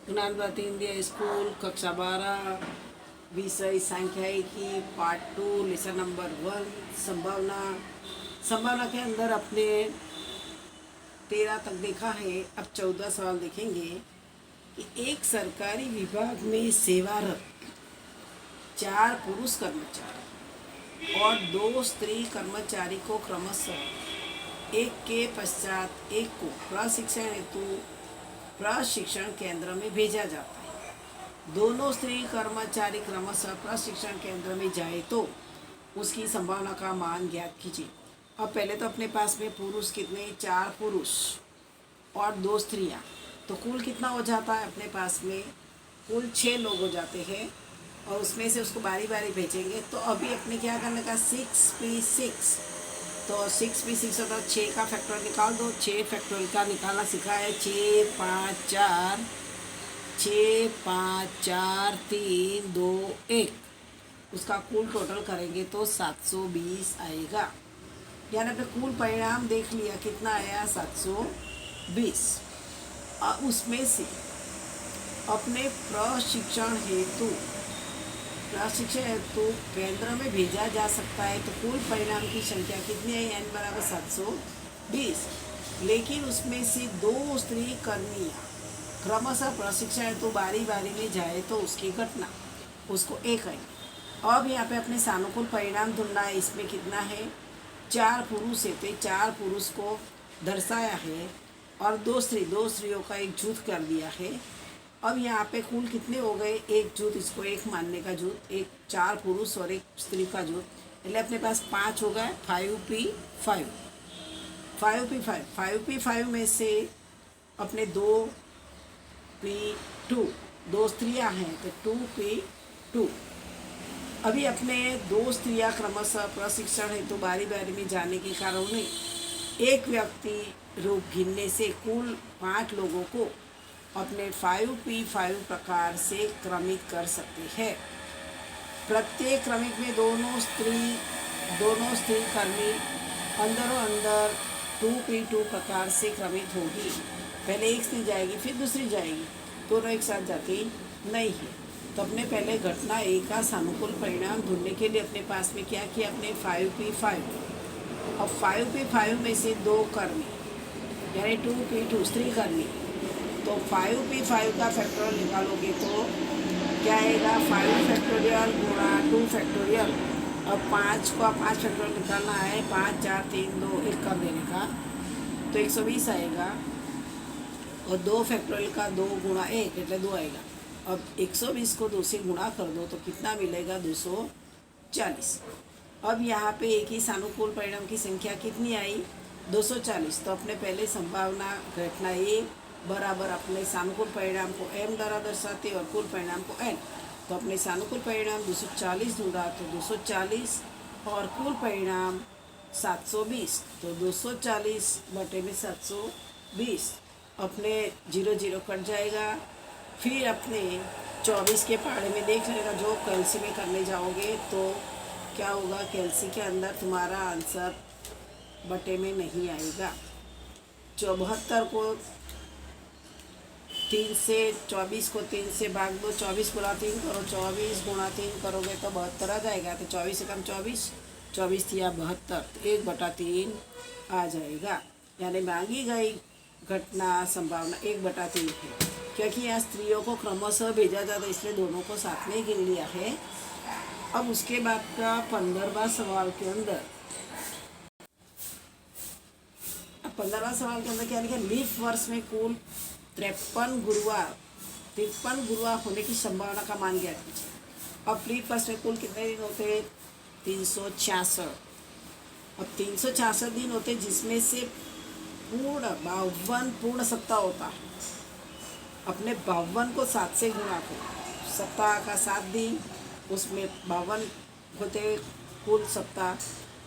Gyan Bharti India school कक्षा 12 विषय सांख्यिकी पार्ट 2 लेसन नंबर 1 संभावना। संभावना के अंदर अपने 13 तक देखा है। अब 14 सवाल देखेंगे कि एक सरकारी विभाग में सेवारत 4 पुरुष कर्मचारी और 2 स्त्री कर्मचारी को क्रमशः एक के पश्चात एक को प्रशिक्षण हेतु प्रशिक्षण केंद्र में भेजा जाता है। दोनों स्त्री कर्मचारी क्रमशः प्रशिक्षण केंद्र में जाए तो उसकी संभावना का मान ज्ञात कीजिए। अब पहले तो अपने पास में पुरुष कितने, 4 पुरुष और 2 स्त्रियां, तो कुल कितना हो जाता है अपने पास में, कुल 6 लोग हो जाते हैं और उसमें से उसको बारी बारी भेजेंगे। तो अभी अपने क्या करने का, 6p6, तो 6p6 होता है 6 का फैक्टोरियल निकाल दो। 6 फैक्टोरियल का निकालना सीखा है। 6 5 4 6 5 4 3 2 1, उसका कुल टोटल करेंगे तो 720 आएगा। यानी अपने कुल परिणाम देख लिया कितना आया, 720। और उसमें से अपने प्रशिक्षण हेतु केंद्र में भेजा जा सकता है, तो कुल परिणाम की संख्या कितनी है, n बराबर 720। लेकिन उसमें से 2 स्त्री कर्मियाँ क्रमशः प्रशिक्षण हेतु बारी बारी में जाए तो उसकी घटना, उसको 1 है। अब यहाँ पे अपने सानुकूल परिणाम ढूंढना है। इसमें कितना है, 4 पुरुष है तो 4 पुरुष को दर्शाया है और 2 स्त्रियों का एक जुट कर दिया है। अब यहाँ पे कुल कितने हो गए, एक जुट, इसको 1 मानने का जुट, एक 4 पुरुष और 1 स्त्री का जुट, इसलिए अपने पास 5 हो गए। 5p5 5p5 में से अपने 2p2, 2 स्त्रियाँ हैं तो 2p2। अभी अपने 2 स्त्रियाँ क्रमशः प्रशिक्षण हेतु बारी बारी में जाने के कारण उन्हें एक व्यक्ति रूप गिनने से कुल 5 लोगों को अपने 5p5 प्रकार से क्रमित कर सकते हैं। प्रत्येक क्रमिक में दोनों स्त्री कर्मी अंदरों अंदर 2p2 प्रकार से क्रमित होगी। पहले एक स्त्री जाएगी फिर दूसरी जाएगी, दोनों एक साथ जाती नहीं है। तो अपने पहले घटना ए का सानुकूल परिणाम ढूंढने के लिए अपने पास में क्या किया, अपने 5p5। अब 5p5 में से 2 कर्मी यानी 2p2 स्त्री कर्मी, तो 5p5 का फैक्टोरियल निकालोगे तो क्या आएगा, 5 फैक्टोरियल गुणा 2 फैक्टोरियल। अब 5 को 5 फैक्टोरियल निकालना है, 5 4 3 2 1 कर देने का, तो 120 आएगा। और 2 फैक्टोरियल का 2 गुणा 1 એટલે 2 आएगा। अब 120 को 2 से गुणा कर दो तो कितना मिलेगा, 240। अब यहाँ पे एक ही सानुकूल परिणाम की संख्या कितनी आई, 240। तो अपने पहले संभावना घटना ए बराबर अपने सानुकूल परिणाम को m द्वारा दर्शाते और कुल परिणाम को n। तो अपने सानुकूल परिणाम 240 ढूंढा तो 240 और कुल परिणाम 720, तो 240 बटे में 720, अपने 0 0 कट जाएगा। फिर अपने 24 के पहाड़े में देख लेगा, जो कैलसी में करने जाओगे तो क्या होगा, कैलसी के अंदर तुम्हारा आंसर बटे में नहीं आएगा। 74 को 3 से 24 को 3 से भाग दो, 24 गुणा 3 करो, 24 गुणा 3 करोगे तो 72 आ जाएगा। तो 24 से कम 24, 24 या 72, तो 1/3 आ जाएगा। यानी मांगी गई घटना संभावना 1/3 है, क्योंकि यहाँ स्त्रियों को क्रमशः भेजा जाता है इसलिए दोनों को साथ में गिन लिया है। अब उसके बाद का 15वां सवाल के अंदर, अब 15वां सवाल के अंदर क्या लिखा, लीप वर्ष में कुल 53 गुरुवार होने की संभावना का मान ज्ञात कीजिए। अब लीप वर्ष में कुल कितने दिन होते हैं, 366। अब 366 दिन होते जिसमें से पूर्ण 52 पूर्ण सप्ताह होता है। अपने 52 को 7 से गुणा करो, सप्ताह का 7 दिन, उसमें 52 होते कुल सप्ताह,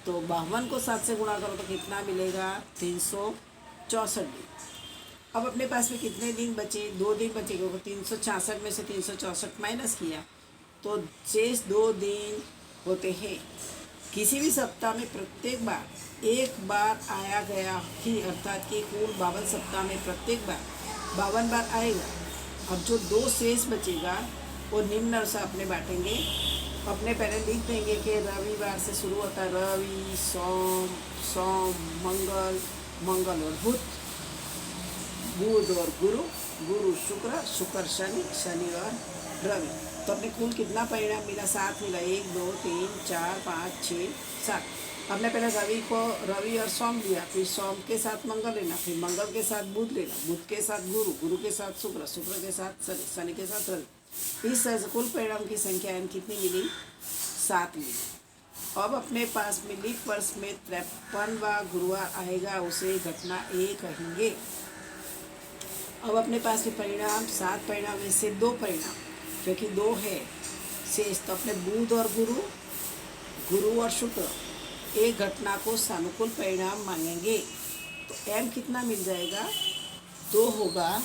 तो 52 को 7 से गुणा करो तो कितना मिलेगा, 364 दिन। अब अपने पास में कितने दिन बचे, 2 दिन बचे, क्योंकि 366 में से 364 माइनस किया तो शेष 2 दिन होते हैं। किसी भी सप्ताह में प्रत्येक बार एक बार आया गया ही, अर्थात कि कुल 52 सप्ताह में प्रत्येक बार 52 बार आएगा। अब जो दो शेष बचेगा वो निम्न से अपने बांटेंगे। अपने पहले लिख देंगे कि रविवार से शुरू होता है रवि, सोम, सोम, मंगल, मंगल और बुध, बुध और गुरु, गुरु शुक्र, शुक्र शनि, शनि और रवि। तो अपने कुल कितना परिणाम मिला? 7 मिला। 1 2 3 4 5 6 7। हमने पहले रवि और सोम लिया, फिर सोम के साथ मंगल लेना, फिर मंगल के साथ बुध लेना, बुध के साथ गुरु, गुरु के साथ शुक्र, शुक्र के साथ शनि, शनि के साथ रवि। इस तरह से कुल परिणाम की संख्या n कितनी मिली? 7 मिली। अब अपने पास में लीप वर्ष में 53वां गुरुवार आएगा, उसे घटना A कहेंगे। अब अपने पास में परिणाम 7 परिणाम में से 2 परिणाम, क्योंकि 2 है शेष, तो अपने बुध और गुरु, गुरु और शुक्र एक घटना को सानुकूल परिणाम मानेंगे। तो m कितना मिल जाएगा? 2 होगा।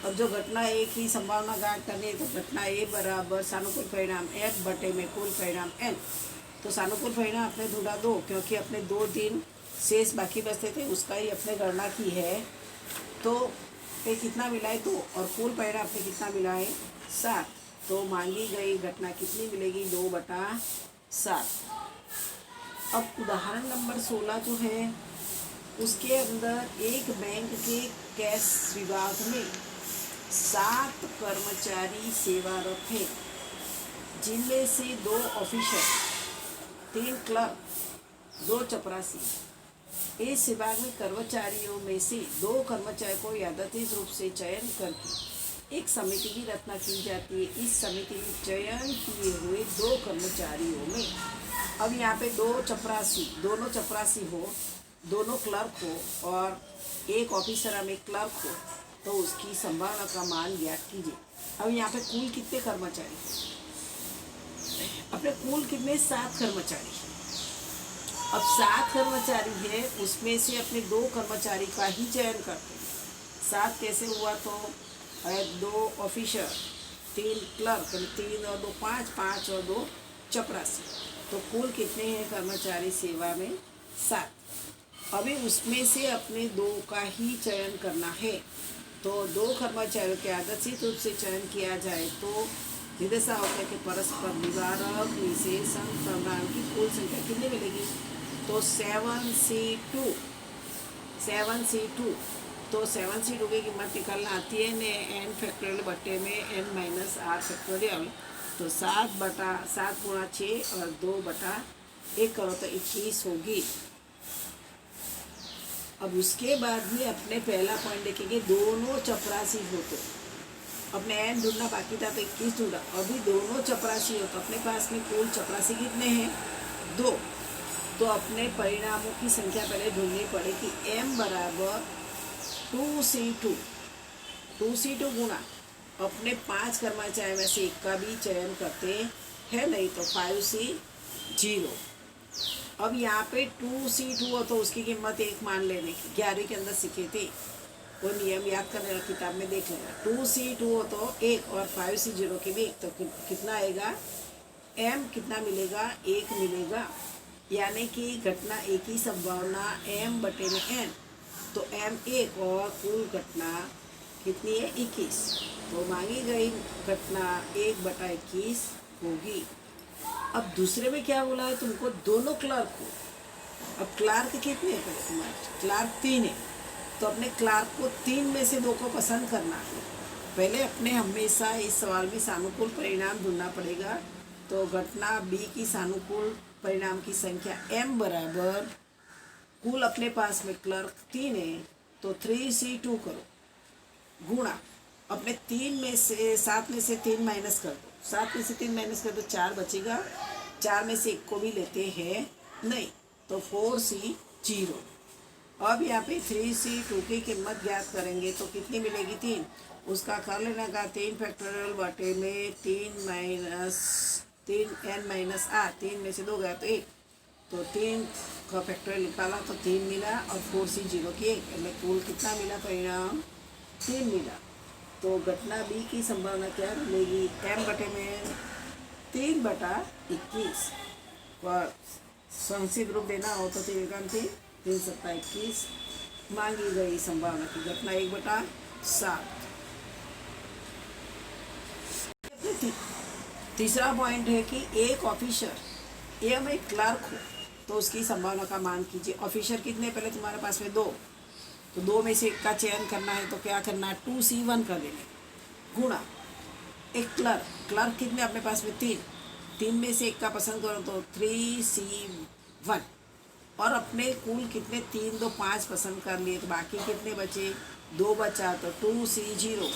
अब जो घटना A की संभावना ज्ञात करनी है, तो घटना A बराबर सानुकूल परिणाम f बटे में कुल परिणाम n। तो सानुकूल परिणाम अपने ढूंढा 2, क्योंकि अपने 2 दिन शेष बाकी बचते थे, उसका ही अपने गणना की है। तो पे कितना मिला है? 2, और कुल परिणाम पे कितना मिला है? 7। तो मांगी गई घटना कितनी मिलेगी? 2/7। अब उदाहरण नंबर 16 जो है, उसके अंदर एक बैंक के कैश विभाग में 7 कर्मचारी सेवारत हैं, जिनमें से 2 ऑफिसर, 3 क्लर्क, 2 चपरासी। इस विभाग में कर्मचारियों में से 2 कर्मचारियों को यादृच्छिक रूप से चयन करके एक समिति की रचना की जाती है। इस समिति में चयन किए हुए 2 कर्मचारियों में, अब यहाँ पे 2 चपरासी, दोनों चपरासी हो, दोनों क्लर्क हो और एक ऑफिसर में क्लर्क हो, तो उसकी संभावना का मान ज्ञात कीजिए। अब यहाँ पे कुल कितने कर्मचारी? अपने कुल कितने? 7 कर्मचारी। अब 7 कर्मचारी है, उसमें से अपने 2 कर्मचारी का ही चयन करते हैं। 7 कैसे हुआ? तो 2 ऑफिसर, 3 क्लर्क, 3 और 2 5, 5 और 2 चपरासी। तो कुल कितने हैं कर्मचारी सेवा में? 7। अभी उसमें से अपने 2 का ही चयन करना है। तो 2 कर्मचारियों के यादृच्छिक रूप से चयन किया जाए तो निर्देशा होता है कि परस्पर निवारक विशेषण परिणाम की कुल संख्या कितनी मिलेगी? तो 7C2। तो 7C2 की कीमत निकालना आती है ने n फैक्टोरियल बटे में n माइनस r फैक्टोरियल। तो 7 गुणा 6 और 2/1 करो तो 21 होगी। अब उसके बाद भी अपने पहला पॉइंट देखेंगे, दोनों चपरासी हो तो अपने n ढूंढना बाकी था, तो 21 ढूंढा। अभी दोनों चपरासी हो तो अपने पास में कुल चपरासी कितने हैं? 2। तो अपने परिणामों की संख्या पहले ढूंढनी पड़ेगी। m बराबर 2C2 गुणा अपने 5 कर्मचारी में से 1 का भी चयन करते हैं, नहीं तो 5C0। अब यहाँ पे 2C2 हो तो उसकी कीमत 1 मान लेने की, 11वीं के अंदर सीखे थे, वो नियम याद करने का, किताब में देख लेना। 2C2 हो तो 1 और 5C0 के भी 1, तो कितना आएगा? m कितना मिलेगा? 1 मिलेगा। यानी कि घटना A की संभावना m बटे में n, तो m 1 और कुल घटना कितनी है? 21। तो मांगी गई घटना 1/21 होगी। अब दूसरे में क्या बोला है तुमको? दोनों क्लर्क हो। अब क्लार्क कितने हैं? पहले तुम्हारे क्लार्क 3 है, तो अपने क्लार्क को 3 में से 2 को पसंद करना है। पहले अपने हमेशा इस सवाल में सानुकूल परिणाम ढूंढना पड़ेगा। तो घटना B की सानुकूल परिणाम की संख्या m बराबर, कुल अपने पास में क्लर्क 3 है, तो 3C2 करो, गुणा अपने 7 में से 3 माइनस कर दो, 7 में से 3 माइनस कर दो 4 बचेगा, 4 में से 1 को भी लेते हैं नहीं, तो 4C0। अब यहाँ पे 3C2 की कीमत ज्ञात करेंगे तो कितनी मिलेगी? 3। उसका कर लेने का 3 फैक्टोरियल बटे में 3n माइनस r, 3 में से 2 गया तो 1, तो 3 का फैक्टोरियल निकाला तो 3 मिला और 4C0 की 1, हमें कुल कितना मिला? परिणाम 3 मिला। तो घटना B की संभावना क्या मिलेगी? m बटे में 3/21। और संक्षिप्त रूप देना हो तो 3 7 21, मांगी गई संभावना की घटना 1/7। तीसरा पॉइंट है कि एक ऑफिसर एवं एक क्लर्क हो तो उसकी संभावना का मान कीजिए। ऑफिसर कितने, पहले तुम्हारे पास में 2, तो 2 में से एक का चयन करना है तो क्या करना है, 2C1 कर देंगे गुणा एक क्लर्क, क्लर्क कितने अपने पास में 3, 3 में से एक का पसंद करो तो 3C1, और अपने कुल कितने 3 2 5 पसंद कर लिए तो बाकी कितने बचे, 2 बचा तो 2C0,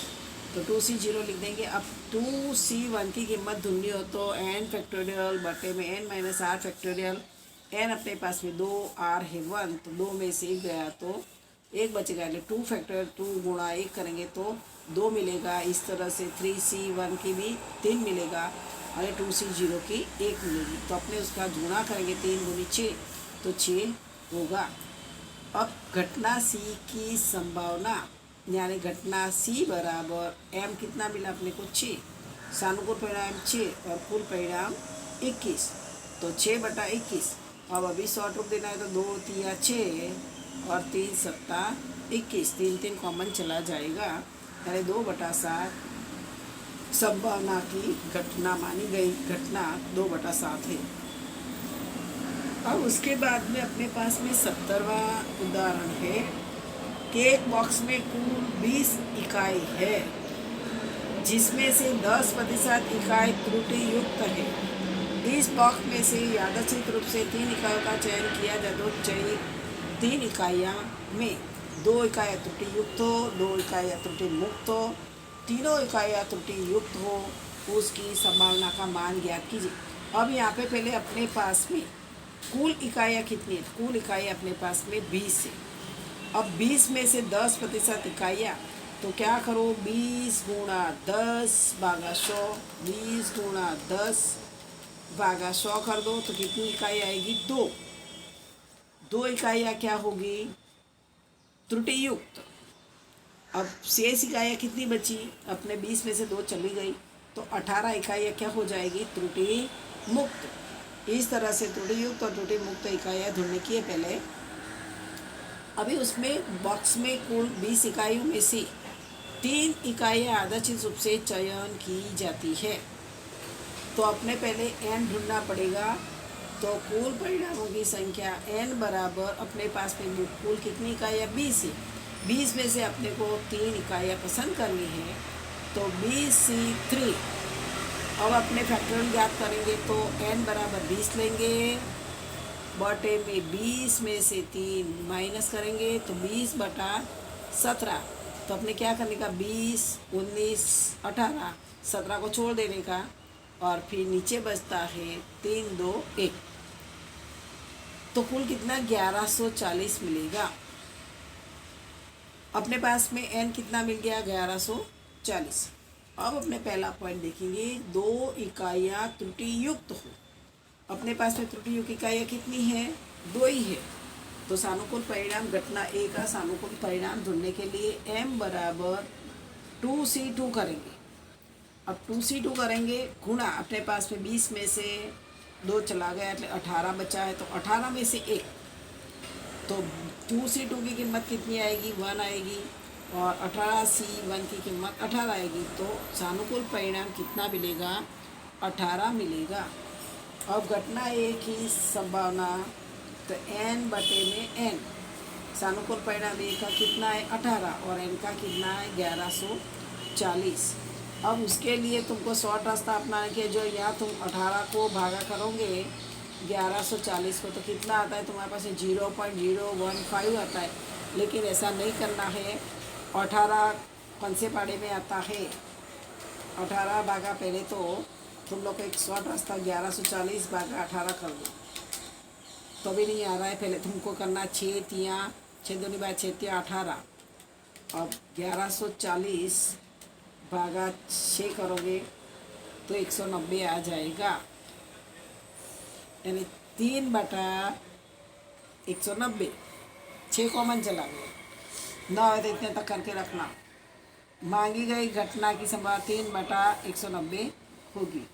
तो 2C0 लिख देंगे। अब 2C1 की कीमत ढूंढनी हो तो n फैक्टोरियल बटे में n minus r factorial, n अपने पास में 2, r है 1, तो 2 में से 1 गया तो 1 बचेगा, એટલે 2 फैक्टोरियल 2 गुणा 1 करेंगे तो 2 मिलेगा। इस तरह से 3C1 की भी 3 मिलेगा और 2C0 की 1 मिलेगी। तो अपने उसका गुणा करेंगे 3 गुनी 6 तो 6 होगा। अब घटना C की संभावना यानी घटना C बराबर m कितना मिला अपने को 6, सानुकूल परिणाम 6 और कुल परिणाम 21, तो 6/21। अब अभी शॉर्ट रूप देना है तो 2 3 6 और 3 7 21, 3 3 कॉमन चला जाएगा यानी 2/7 संभावना की घटना मानी गई। घटना 2/7 है। अब उसके बाद में अपने पास में 70वां उदाहरण है कि एक बॉक्स में कुल 20 इकाई है जिसमें से 10% इकाई त्रुटि युक्त है। इस बॉक्स में से यादृच्छिक रूप से 3 इकाइयों का चयन किया जाए तो चयनित 3 इकाइयाँ में 2 इकाइयाँ त्रुटि युक्त हो, 2 इकाइयाँ त्रुटि मुक्त हो, तीनों इकाइयाँ त्रुटि युक्त हो, उसकी संभावना का मान ज्ञात कीजिए। अब यहाँ पे पहले अपने पास में कुल इकाइयाँ कितनी है, कुल इकाइयाँ अपने पास में 20 है। अब 20 में से 10% इकाइयाँ, तो क्या करो 20 गुणा 10 भागा 100, 20 गुणा 10 भागा 100 कर दो तो कितनी इकाई आएगी, 2। 2 इकाइयाँ क्या होगी, त्रुटि युक्त। अब शेष इकाइयाँ कितनी बची, अपने 20 में से 2 चली गई तो 18 इकाइयाँ क्या हो जाएगी, त्रुटि मुक्त। इस तरह से त्रुटि युक्त और त्रुटि मुक्त इकाइयाँ ढूंढने की है पहले। अभी उसमें बॉक्स में कुल 20 इकाइयों में से 3 इकाइयाँ यादृच्छिक रूप से चयन की जाती है, तो अपने पहले n ढूंढना पड़ेगा। तो कुल परिणामों की संख्या n बराबर अपने पास में कुल कितनी इकाइयाँ 20 है, 20 में से अपने को 3 इकाइयाँ पसंद करनी है तो 20C3। अब अपने फैक्टोरियल ज्ञात करेंगे तो n बराबर 20 लेंगे बटे में 20 में से 3 माइनस करेंगे तो 20/17, तो अपने क्या करने का 20 19 18 17 को छोड़ देने का और फिर नीचे बचता है 3 2 1, तो कुल कितना 1140 मिलेगा। अपने पास में n कितना मिल गया 1140। अब अपने पहला पॉइंट देखेंगे, 2 इकाइयाँ त्रुटि युक्त हो। अपने पास में त्रुटि युक्त इकाइयाँ कितनी है, 2 ही है, तो सानुकूल परिणाम घटना A का सानुकूल परिणाम ढूंढने के लिए m बराबर 2C2 करेंगे। अब 2C2 करेंगे गुणा अपने पास में 20 में से 2 चला गया એટલે 18 बचा है, तो 18 में से 1, तो 2C2 की कीमत कितनी आएगी, 1 आएगी और 18C1 की कीमत 18 आएगी, तो सानुकूल परिणाम कितना मिलेगा, 18 मिलेगा। अब घटना A की संभावना तो n बटे में n, सानुकूल परिणाम A का कितना है 18 और n का कितना है 1140। अब उसके लिए तुमको शॉर्ट रास्ता अपनाने के, जो यहाँ तुम 18 को भागा करोगे 1140 को तो कितना आता है तुम्हारे पास 0.015 आता है, लेकिन ऐसा नहीं करना है। 18 कौन से पाड़े में आता है, 18 भागा पहले तो तुम लोग को एक शॉर्ट रास्ता 1140 भागा 18 कर दो, तो भी नहीं आ रहा है। पहले तुमको करना 6 3 6 दूनी बाय 6 3 18, अब 1140 भागा 6 करोगे तो 190 आ जाएगा, यानी 3/190। 6 कॉमन चला गया, 9 है तो इतने तक करके रखना। मांगी गई घटना की संभावना 3/190 होगी।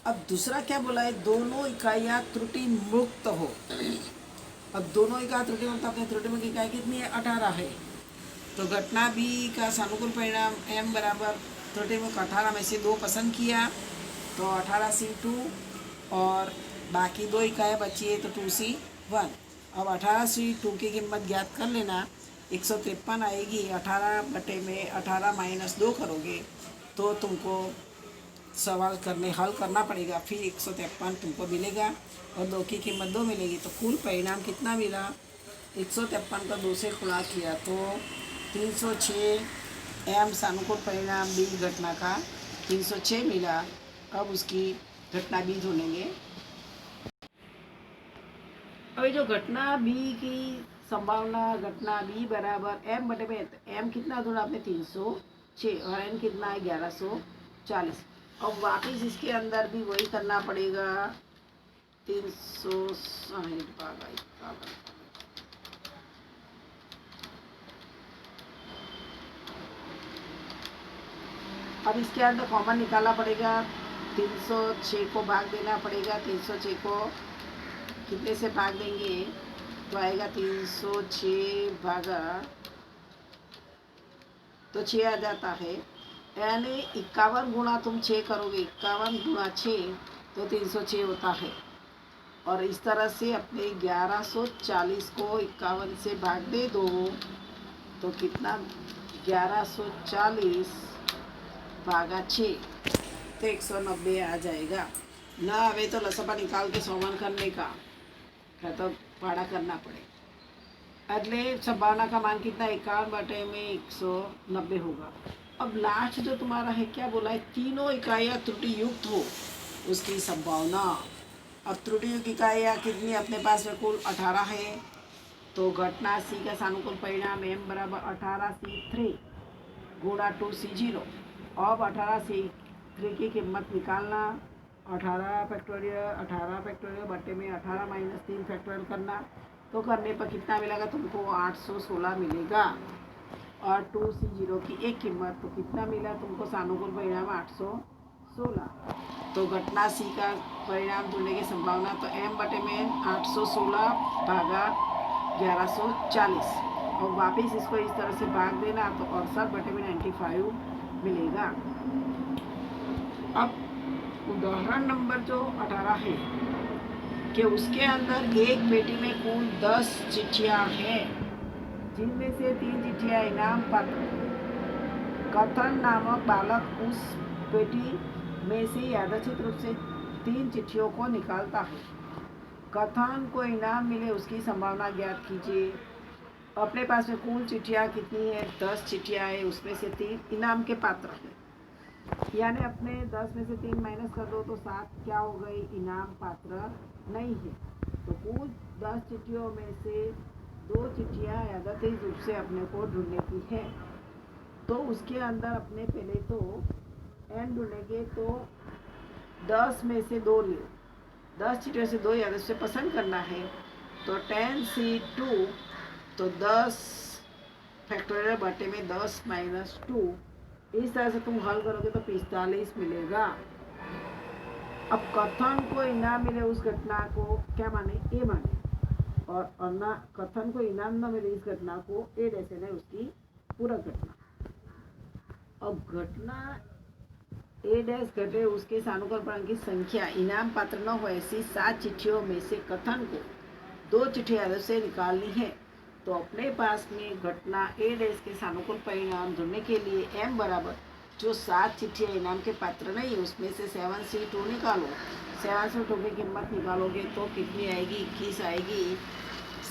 अब दूसरा क्या बोला है, दोनों इकाइयाँ त्रुटि मुक्त हो। अब दोनों ही का त्रुटि मुक्त अपने त्रुटि मुक्त इकाई कितनी है 18 है। तो घटना बी का सानुकूल परिणाम m बराबर त्रुटि मुक्त 18 में से 2 पसंद किया तो 18C2 और बाकी 2 इकाइयाँ बची है तो 2C1। अब 18C2 की कीमत ज्ञात कर लेना। 153 आएगी। 18/18 माइनस 2 करोगे तो तुमको सवाल करने हल करना पड़ेगा। फिर 153 तुमको मिलेगा और 2 की कीमत 2 मिलेगी। तो कुल परिणाम कितना मिला? 153 का 2 से गुणा किया तो 306 m सानुकूल परिणाम बी घटना का 306 मिला। अब उसकी घटना बी ढूंढेंगे। अभी जो घटना बी की संभावना घटना बी बराबर m बटे में m कितना ढूंढा आपने 306 और n कितना है 1140। अब वापिस इसके अंदर भी वही करना पड़ेगा 360 भागा 51। अब इसके अंदर कॉमन निकालना पड़ेगा। 306 को भाग देना पड़ेगा। 306 को कितने से भाग देंगे तो आएगा 306 भागा तो 6 आ जाता है। यानी 51 गुणा तुम 6 करोगे 51 गुणा 6 तो 306 होता है। और इस तरह से अपने 1140 को 51 से भाग दे दो तो कितना 1140 भागा 6 तो 190 आ जाएगा। ना आवे तो लसपा निकाल के सौमन करने का क्या तो भाड़ा करना पड़े। अगले संभावना का मान कितना 51 बटे में 190 होगा। अब लास्ट जो तुम्हारा है क्या बोला है तीनों इकाइयाँ त्रुटि युक्त हो उसकी संभावना। अब त्रुटि युक्त इकाइयाँ कितनी अपने पास में कुल 18 है। तो घटना सी का सानुकूल परिणाम m बराबर 18C3 गुणा 2C0। अब 18C3 की कीमत निकालना। 18 फैक्टोरियल बटे में 18 माइनस 3 फैक्टोरियल करना। तो करने पर कितना मिलेगा तुमको 816 मिलेगा। और 2C0 की एक कीमत तो कितना मिला तुमको सानुकूल परिणाम 816। तो घटना सी का परिणाम ढूंढने की संभावना तो m बटे में 816 भागा 1140 और वापस इसको इस तरह से भाग देना तो 68 बटे में 95 मिलेगा। अब उदाहरण नंबर जो 18 है कि उसके अंदर एक पेटी में कुल 10 चिट्ठियाँ हैं जिनमें से 3 चिट्ठियाँ इनाम पात्र। कथन नामक बालक उस पेटी में से यादृच्छिक रूप से 3 चिट्ठियों को निकालता है। कथन को इनाम मिले उसकी संभावना ज्ञात कीजिए। अपने पास में कुल चिट्ठियाँ कितनी है 10 चिट्ठियाँ है उसमें से 3 इनाम के पात्र हैं। यानी अपने 10 में से 3 माइनस कर दो तो 7 क्या हो गई इनाम पात्र नहीं है। तो कुल 10 चिट्ठियों में से 2 चिट्ठियाँ यादृच्छिक रूप से अपने को ढूंढने की है। तो उसके अंदर अपने पहले तो n ढूंढेंगे तो 10 में से 2 ले 10 चिट्ठियों से 2 यादृच्छिक से पसंद करना है। तो 10C2 तो 10 फैक्टोरियल बटे में 10 माइनस 2 इस तरह से तुम हल करोगे तो 45 मिलेगा। अब कथन को इनाम मिले उस घटना को क्या माने ए माने और अन्ना कथन को इनाम न मिले इस घटना को ए जैसे ने उसकी पूरा घटना। अब घटना ए डैश घटे उसके सानुकूल परिणाम की संख्या इनाम पात्र न हो ऐसी 7 चिट्ठियों में से कथन को 2 चिट्ठियां से निकालनी है। तो अपने पास में घटना ए डैश के सानुकूल परिणाम ढूंढने के लिए m बराबर जो 7 चिट्ठियाँ इनाम के पात्र नहीं उसमें से 7C2 निकालो। 7C2 की कीमत निकालोगे तो कितनी आएगी 21 आएगी।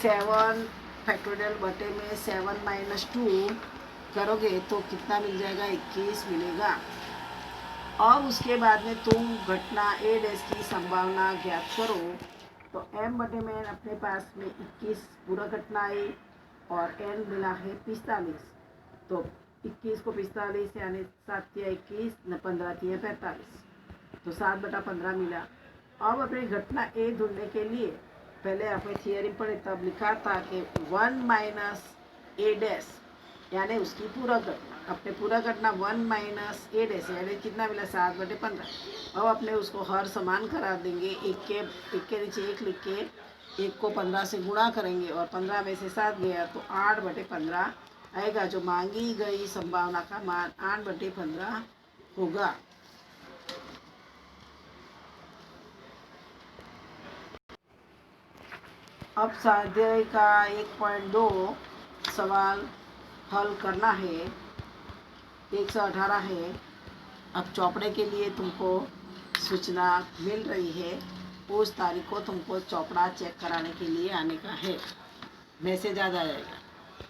7 फैक्टोरियल बटे में 7 माइनस 2 करोगे तो कितना मिल जाएगा 21 मिलेगा। अब उसके बाद में तुम घटना ए डैश की संभावना ज्ञात करो। तो m बटे में अपने पास में 21 पूरा घटना आई और n मिला है 45। तो 21 को 45 यानी 7 या 21 न 15 या 45 तो 7/15 मिला। अब अपनी घटना ए ढूंढने के लिए पहले आपने थियरी पढ़े तब लिखा था कि 1 माइनस ए डैश यानी उसकी पूरा घटना। अपने पूरा घटना 1 माइनस ए डैश यानी कितना मिला 7/15। अब अपने उसको हर समान करा देंगे एक के नीचे एक लिख के एक को 15 से गुणा करेंगे और 15 में से 7 गया तो 8/15 आएगा। जो मांगी गई संभावना का मान 8/15 होगा। अब स्वाध्याय का 1.2 सवाल हल करना है। 118 है। अब चौपड़े के लिए तुमको सूचना मिल रही है, उस तारीख को तुमको चौपड़ा चेक कराने के लिए आने का है। मैसेज आ जाएगा।